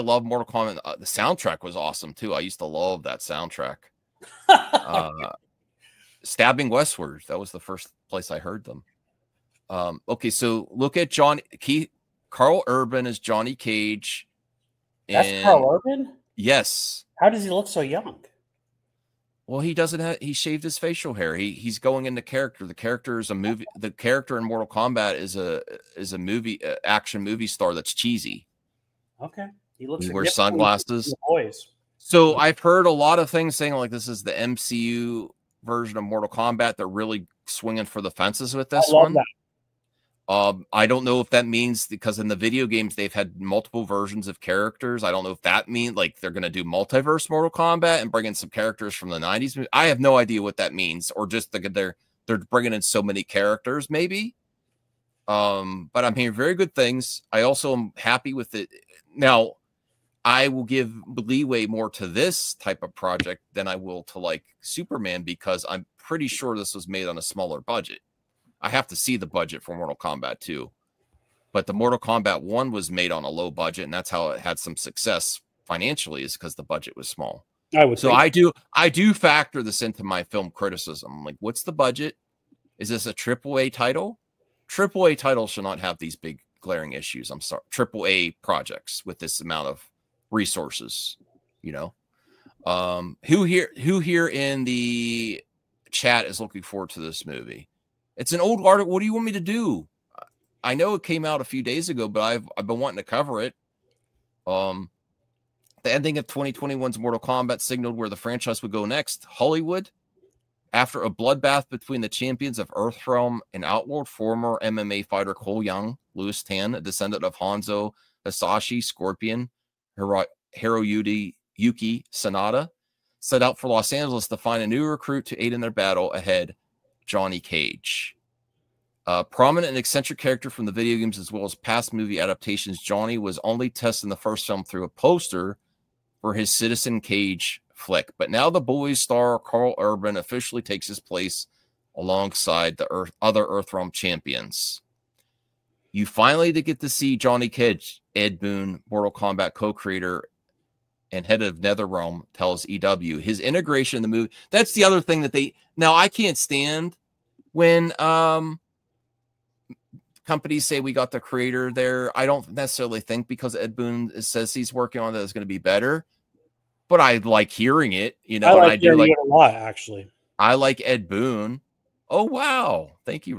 love Mortal Kombat. The soundtrack was awesome too. I used to love that soundtrack. Stabbing Westward. That was the first place I heard them. Okay, so look at Carl Urban as Johnny Cage. That's Carl Urban? Yes. How does he look so young? Well, he doesn't have, he shaved his facial hair. He's going into character. The character is a movie. The character in Mortal Kombat is a movie, action movie star that's cheesy. Okay. He looks, he wears sunglasses. Boys. So I've heard a lot of things saying like this is the MCU version of Mortal Kombat. They're really swinging for the fences with this one. I don't know if that means, because in the video games they've had multiple versions of characters. I don't know if that means like they're going to do multiverse Mortal Kombat and bring in some characters from the 90s. I have no idea what that means, or just they're bringing in so many characters maybe. But I'm hearing very good things. I also am happy with it. Now, I will give leeway more to this type of project than I will to like Superman, because I'm pretty sure this was made on a smaller budget. I have to see the budget for Mortal Kombat 2. But the Mortal Kombat 1 was made on a low budget, and that's how it had some success financially, is because the budget was small. I do factor this into my film criticism. Like, what's the budget? Is this a AAA title? AAA titles should not have these big glaring issues. I'm sorry. AAA projects with this amount of resources, you know. Who here in the chat is looking forward to this movie? It's an old article. What do you want me to do? I know it came out a few days ago, but I've been wanting to cover it. The ending of 2021's Mortal Kombat signaled where the franchise would go next. Hollywood, after a bloodbath between the champions of Earthrealm and Outworld, former MMA fighter Cole Young, Louis Tan, a descendant of Hanzo Hasashi, Scorpion, Hiroyuki Sanada, set out for Los Angeles to find a new recruit to aid in their battle ahead. Johnny Cage, a prominent and eccentric character from the video games as well as past movie adaptations. Johnny was only tested in the first film through a poster for his Citizen Cage flick, but now the Boys star Carl Urban officially takes his place alongside the other Earthrealm champions. You finally get to see Johnny Cage. Ed Boon, Mortal Kombat co-creator and head of NetherRealm, tells EW. His integration in the movie, that's the other thing that now I can't stand when companies say we got the creator there. I don't necessarily think because Ed Boon says he's working on that it's going to be better, but I like hearing it, you know. I do like it a lot, actually. I like Ed Boon. Oh wow. Thank you,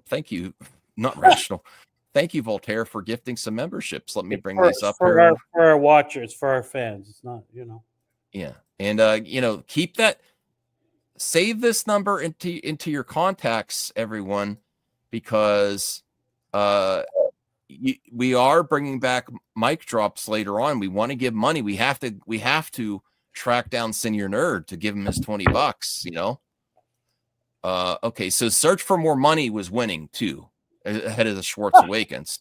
thank you, not Rational. Thank you, Voltaire, for gifting some memberships. Let me bring these up for our watchers, for our fans. It's not, you know. Yeah, and you know, keep that. Save this number into your contacts, everyone, because we are bringing back mic drops later on. We want to give money. We have to track down Senior Nerd to give him his $20. You know. Okay, so Search for More Money was winning too, ahead of the Schwartz Awakens.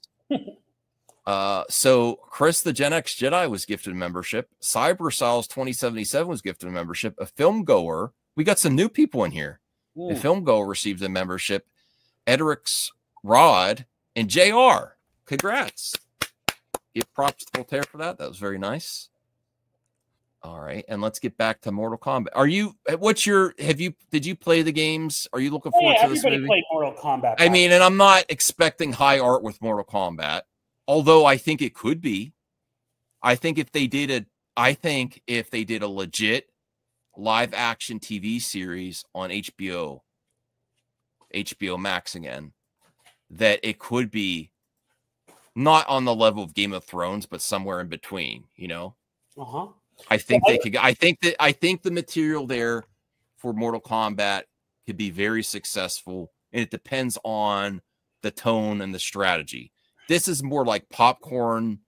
So Chris the Gen X Jedi was gifted a membership. Cyber Styles 2077 was gifted a membership. A film goer, we got some new people in here. A film goer received a membership. Edric's Rod and JR. Congrats. Give props to Voltaire for that. That was very nice. All right, and let's get back to Mortal Kombat. Did you play the games? Are you looking forward to this movie? Everybody played Mortal Kombat. I mean, and I'm not expecting high art with Mortal Kombat, although I think it could be. I think if they did a legit live action TV series on HBO Max again, that it could be not on the level of Game of Thrones, but somewhere in between, you know? I think they could. I think the material there for Mortal Kombat could be very successful, and it depends on the tone and the strategy. This is more like popcorn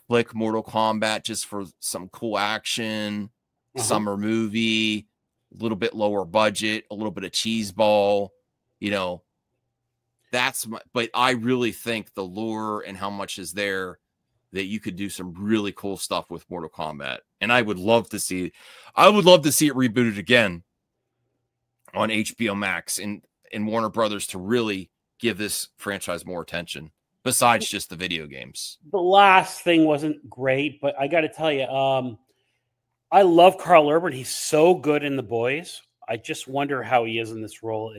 flick Mortal Kombat, just for some cool action, summer movie, a little bit lower budget, a little bit of cheese ball, you know. But I really think the lure and how much is there, that you could do some really cool stuff with Mortal Kombat. And I would love to see it rebooted again on HBO Max and Warner Brothers to really give this franchise more attention. besides just the video games. The last thing wasn't great, but I got to tell you, I love Carl Urban. He's so good in The Boys. I just wonder how he is in this role.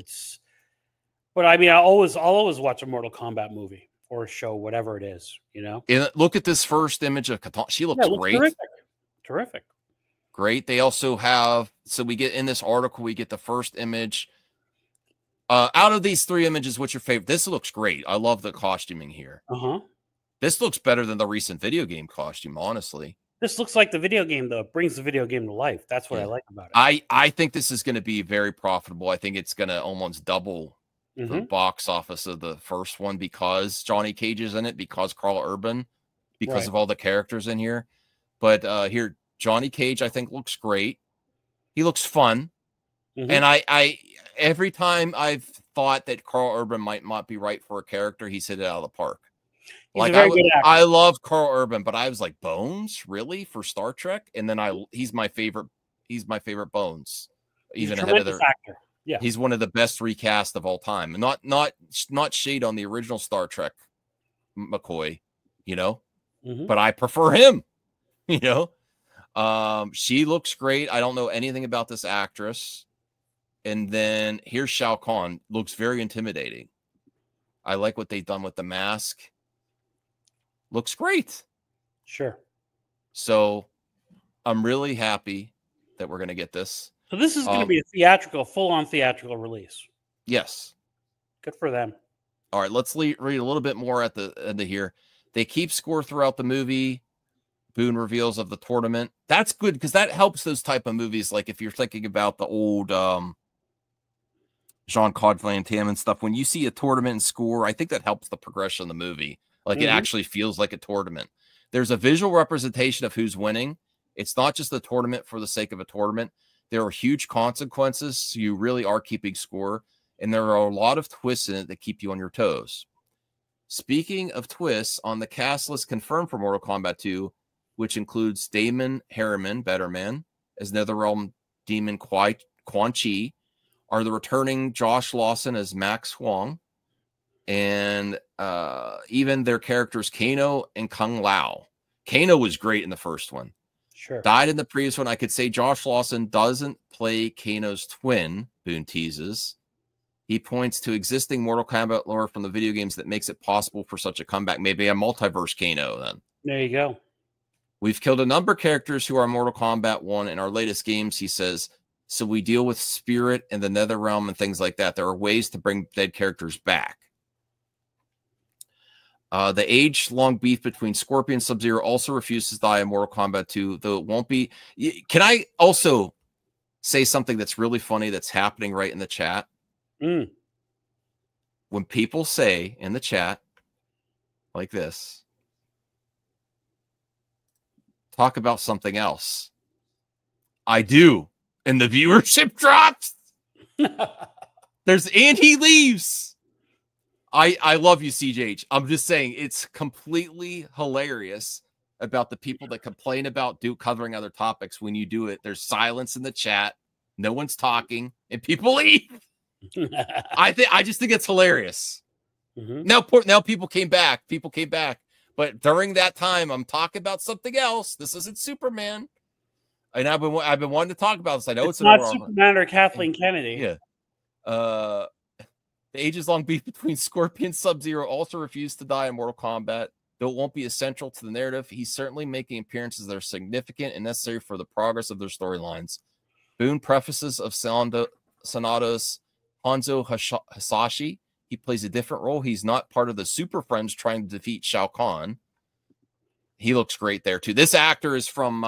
But I mean, I'll always watch a Mortal Kombat movie or a show, whatever it is, you know. And look at this first image of Katana. She looks great. Terrific. Great. They also have, so we get in this article, we get the first image. Out of these 3 images, what's your favorite? This looks great. I love the costuming here. This looks better than the recent video game costume, honestly. This looks like the video game, though. It brings the video game to life. That's what I like about it. I think this is going to be very profitable. I think it's going to almost double the box office of the first one because Johnny Cage is in it, because Carl Urban, because of all the characters in here. But here, Johnny Cage, I think, looks great. He looks fun. And I every time I've thought that Carl Urban might not be right for a character, he's hit it out of the park. Like I love Carl Urban, but I was like, Bones, really, for Star Trek? And then he's my favorite Bones. Even ahead of the actor. Yeah. He's one of the best recast of all time. And not shade on the original Star Trek McCoy, you know, but I prefer him, you know. She looks great. I don't know anything about this actress. And then here's Shao Kahn. Looks very intimidating. I like what they've done with the mask. Looks great. Sure. So I'm really happy that we're going to get this. So this is going to be a full-on theatrical release. Yes. Good for them. All right, let's read a little bit more at the end of here. They keep score throughout the movie. Boone reveals of the tournament. That's good because that helps those type of movies. Like if you're thinking about the old Jean-Claude Van Damme and stuff, when you see a tournament and score, I think that helps the progression of the movie. Like it actually feels like a tournament. There's a visual representation of who's winning. It's not just a tournament for the sake of a tournament. There are huge consequences. So you really are keeping score. And there are a lot of twists in it that keep you on your toes. Speaking of twists, on the cast list confirmed for Mortal Kombat 2, which includes Damon Harriman, Better Man, as NetherRealm demon Quan Chi, are the returning Josh Lawson as Max Huang, and even their characters Kano and Kung Lao. Kano was great in the first one. Sure. Died in the previous one. I could say Josh Lawson doesn't play Kano's twin, Boone teases. He points to existing Mortal Kombat lore from the video games that makes it possible for such a comeback. Maybe a multiverse Kano then. There you go. We've killed a number of characters who are Mortal Kombat 1 in our latest games, he says. So we deal with spirit and the NetherRealm and things like that. There are ways to bring dead characters back. The age-long beef between Scorpion and Sub-Zero also refuses to die in Mortal Kombat 2, though it won't be. Can I also say something that's really funny that's happening right in the chat? When people say in the chat like this, talk about something else, I do, and the viewership drops. And he leaves. I love you, CJH. I'm just saying it's completely hilarious about the people that complain about covering other topics. When you do it, there's silence in the chat, no one's talking, and people leave. I just think it's hilarious. Now people came back. But during that time, I'm talking about something else. This isn't Superman. And I've been wanting to talk about this. I know it's not Superman or Kathleen Kennedy. Yeah. The ages-long beef between Scorpion and Sub-Zero also refused to die in Mortal Kombat, though it won't be essential to the narrative. He's certainly making appearances that are significant and necessary for the progress of their storylines. Boone prefaces of Sanada's Hanzo Hasashi. He plays a different role. He's not part of the Super Friends trying to defeat Shao Kahn. He looks great there, too. This actor is from,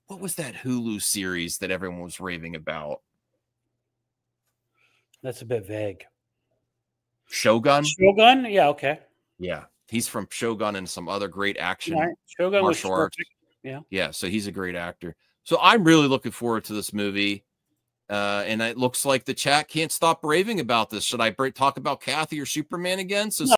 what was that Hulu series that everyone was raving about? That's a bit vague. Shogun? Shogun? Yeah, okay. Yeah. He's from Shogun and some other great action Shogun martial arts. Yeah. Yeah, so he's a great actor. So I'm really looking forward to this movie. And it looks like the chat can't stop raving about this. Should I talk about Kathy or Superman again? So